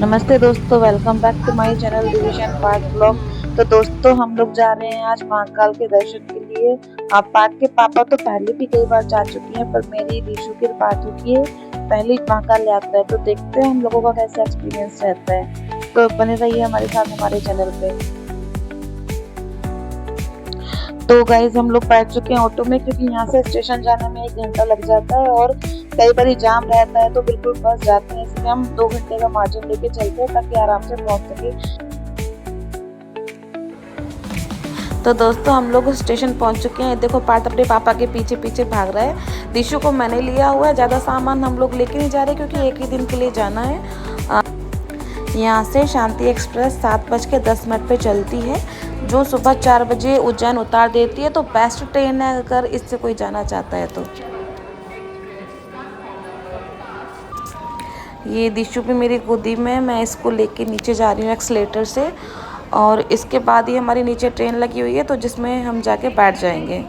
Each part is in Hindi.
नमस्ते दोस्तों, welcome back to my channel division park blog. तो दोस्तों हम लोग जा रहे हैं आज महाकाल के दर्शन के लिए। आप पार्क के पापा तो पहले भी कई बार जा चुकी हैं, पर मेरी रीशु की पार्थू की है पहली महाकाल यात्रा है। तो देखते हैं हम लोगों का कैसा एक्सपीरियंस रहता है। तो बने रहिए हमारे साथ हमारे चैनल पे। तो गाइज हम लोग बैठ चुके हैं ऑटो में, क्योंकि यहाँ से स्टेशन जाने में 1 घंटा लग जाता है और कई बार जाम रहता है तो बिल्कुल बस जाते हैं, इसलिए हम 2 घंटे का मार्जिन लेके चलते हैं ताकि आराम से पहुंच सके। तो दोस्तों हम लोग स्टेशन पहुंच चुके हैं। देखो पार्थ अपने पापा के पीछे पीछे भाग रहा है। दिशु को मैंने लिया हुआ है, ज़्यादा सामान हम लोग लेके नहीं जा रहे क्योंकि एक ही दिन के लिए जाना है। यहाँ से शांति एक्सप्रेस 7:10 पे चलती है, जो सुबह 4 बजे उज्जैन उतार देती है। तो बेस्ट ट्रेन है अगर इससे कोई जाना चाहता है तो। ये दिशु भी मेरी गोदी में, मैं इसको लेके नीचे जा रही हूँ एक्सलेटर से, और इसके बाद ही हमारी नीचे ट्रेन लगी हुई है तो जिसमें हम जाके बैठ जाएंगे।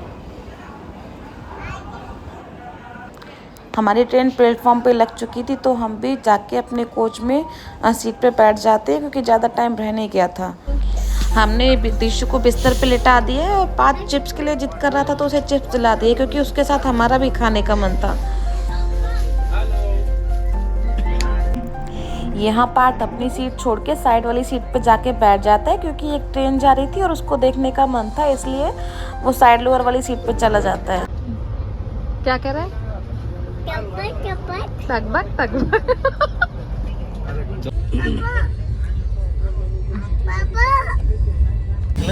हमारी ट्रेन प्लेटफॉर्म पे लग चुकी थी तो हम भी जाके अपने कोच में सीट पे बैठ जाते हैं, क्योंकि ज़्यादा टाइम रह नहीं गया था। हमने दिशु को बिस्तर पे लिटा दिया और 5 चिप्स के लिए जिद कर रहा था तो उसे चिप्स दिला दिए, क्योंकि उसके साथ हमारा भी खाने का मन था। यहाँ पार्थ अपनी सीट छोड़ के साइड वाली सीट पे जाके बैठ जाता है, क्योंकि एक ट्रेन जा रही थी और उसको देखने का मन था, इसलिए वो साइड लोअर वाली सीट पे चला जाता है। क्या कह रहा है? टकबक टकबक।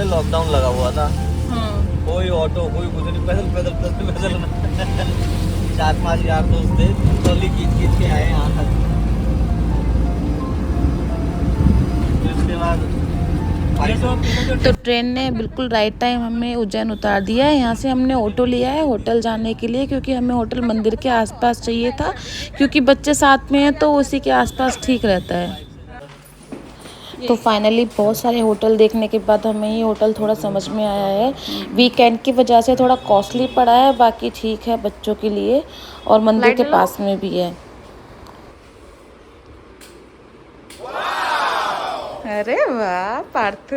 लॉकडाउन लगा हुआ था, कोई ऑटो कोई कुछ नहीं, पैदल पैदल पैदल पैदल 4-5 यार दोस्त थे, ट्रॉली खींच खींच के आए यहाँ तक। इसके बाद तो ट्रेन ने बिल्कुल राइट टाइम हमें उज्जैन उतार दिया है। यहाँ से हमने ऑटो लिया है होटल जाने के लिए, क्योंकि हमें होटल मंदिर के आसपास चाहिए था, क्योंकि बच्चे साथ में हैं तो उसी के आसपास ठीक रहता है। तो फाइनली बहुत सारे होटल देखने के बाद हमें ये होटल थोड़ा समझ में आया है। वीकेंड की वजह से थोड़ा कॉस्टली पड़ा है, बाकी ठीक है बच्चों के लिए, और मंदिर के पास में भी है। अरे वाह पार्थ।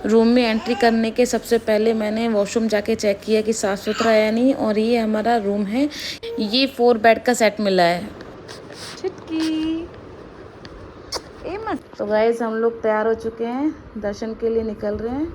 रूम में एंट्री करने के सबसे पहले मैंने वॉशरूम जाके चेक किया कि साफ़ सुथरा है या नहीं, और ये हमारा रूम है। ये 4 बेड का सेट मिला है। छुटकी ए मत। तो गाइस हम लोग तैयार हो चुके हैं, दर्शन के लिए निकल रहे हैं।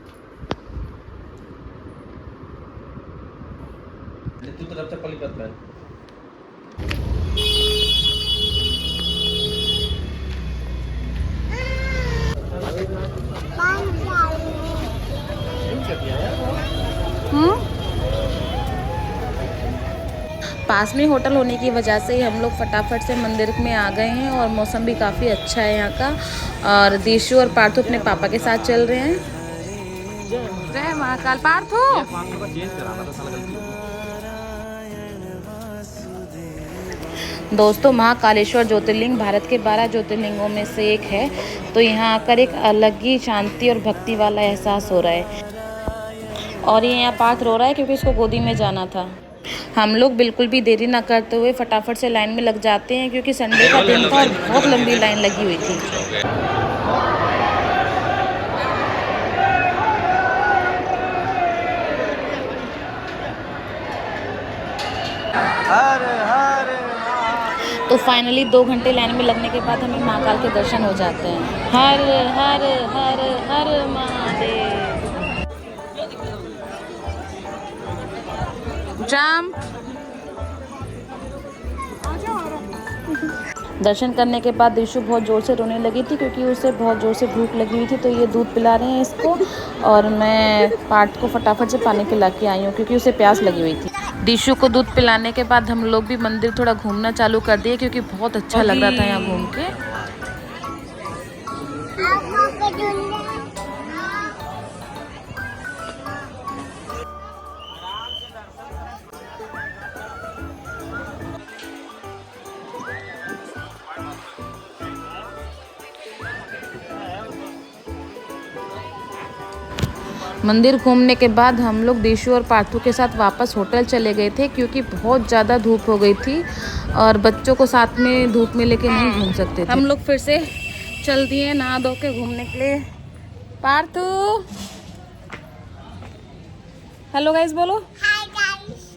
पास में होटल होने की वजह से ही हम लोग फटाफट से मंदिर में आ गए हैं, और मौसम भी काफ़ी अच्छा है यहाँ का। और दिशु और पार्थू अपने पापा के साथ चल रहे हैं। जय महाकाल। पार्थू दोस्तों, महाकालेश्वर ज्योतिर्लिंग भारत के 12 ज्योतिर्लिंगों में से एक है। तो यहाँ आकर एक अलग ही शांति और भक्ति वाला एहसास हो रहा है। और ये यहाँ पार्थ रो रहा है क्योंकि इसको गोदी में जाना था। हम लोग बिल्कुल भी देरी ना करते हुए फटाफट से लाइन में लग जाते हैं, क्योंकि संडे का दिन था और बहुत लंबी लाइन लगी हुई थी। तो फाइनली 2 घंटे लाइन में लगने के बाद हमें महाकाल के दर्शन हो जाते हैं। हर हर हर हर महादेव। जाम। दर्शन करने के बाद दिशु बहुत ज़ोर से रोने लगी थी, क्योंकि उसे बहुत ज़ोर से भूख लगी हुई थी। तो ये दूध पिला रहे हैं इसको, और मैं पार्थ को फटाफट से पानी पिला के आई हूँ, क्योंकि उसे प्यास लगी हुई थी। दिशु को दूध पिलाने के बाद हम लोग भी मंदिर थोड़ा घूमना चालू कर दिए, क्योंकि बहुत अच्छा लग रहा था यहाँ घूम के। मंदिर घूमने के बाद हम लोग दिशु और पार्थू के साथ वापस होटल चले गए थे क्योंकि बहुत ज़्यादा धूप हो गई थी और बच्चों को साथ में धूप में लेके नहीं घूम सकते थे। हम लोग फिर से चल दिए नहा धो के घूमने के लिए। पार्थू हेलो गाइस बोलो। Hi guys.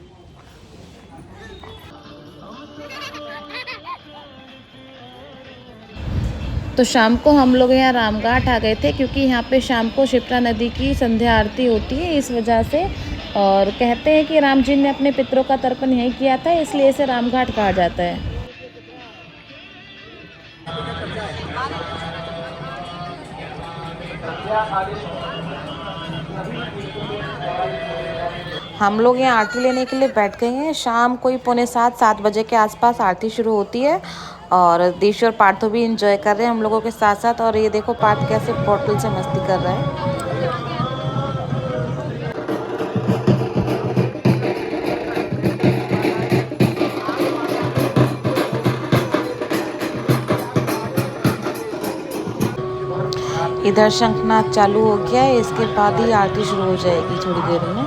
तो शाम को हम लोग यहाँ रामघाट आ गए थे क्योंकि यहाँ पे शाम को क्षिप्रा नदी की संध्या आरती होती है इस वजह से, और कहते हैं कि राम जी ने अपने पितरों का तर्पण यहीं किया था इसलिए इसे रामघाट कहा जाता है। हम लोग यहाँ आरती लेने के लिए बैठ गए हैं। शाम कोई 6:45-7 बजे के आसपास आरती शुरू होती है और दिशु और पार्थो भी इंजॉय कर रहे हैं हम लोगों के साथ साथ। और ये देखो पार्थ कैसे बोतल से मस्ती कर रहा है। इधर शंखनाद चालू हो गया है, इसके बाद ही आरती शुरू हो जाएगी थोड़ी देर में।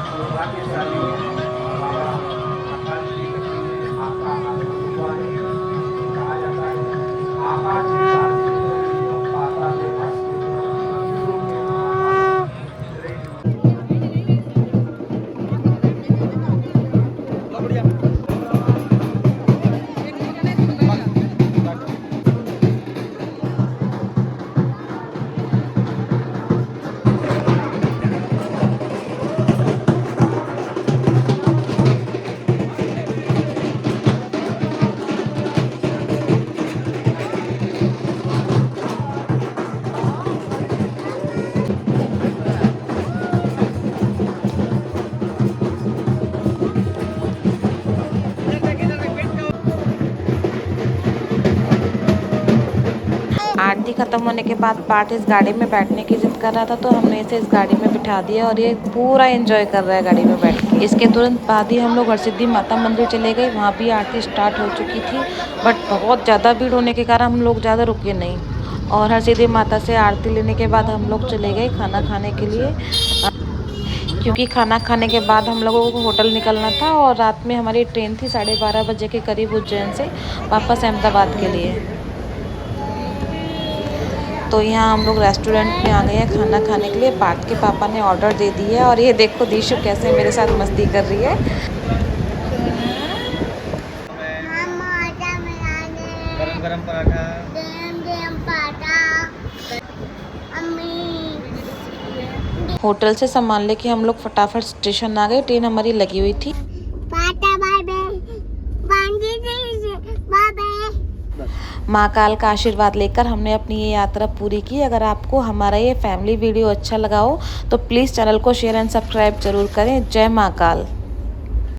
आरती खत्म होने के बाद पार्थ इस गाड़ी में बैठने की जिद कर रहा था तो हमने इसे इस गाड़ी में बिठा दिया और ये पूरा एंजॉय कर रहा है गाड़ी में बैठ के। इसके तुरंत बाद ही हम लोग हरसिद्धि माता मंदिर चले गए। वहाँ भी आरती स्टार्ट हो चुकी थी बट बहुत ज़्यादा भीड़ होने के कारण हम लोग ज़्यादा रुके नहीं, और हरसिद्धि माता से आरती लेने के बाद हम लोग चले गए खाना खाने के लिए, क्योंकि खाना खाने के बाद हम लोगों को होटल निकलना था और रात में हमारी ट्रेन थी 12:30 बजे के करीब उज्जैन से वापस अहमदाबाद के लिए। तो यहाँ हम लोग रेस्टोरेंट में आ गए हैं खाना खाने के लिए। पार्थ के पापा ने ऑर्डर दे दिया और ये देखो दिशु कैसे मेरे साथ मस्ती कर रही है। गरम गरम पराठा। होटल से सामान लेके हम लोग फटाफट स्टेशन आ गए। ट्रेन हमारी लगी हुई थी। महाकाल का आशीर्वाद लेकर हमने अपनी ये यात्रा पूरी की। अगर आपको हमारा ये फैमिली वीडियो अच्छा लगा हो तो प्लीज़ चैनल को शेयर एंड सब्सक्राइब जरूर करें। जय महाकाल।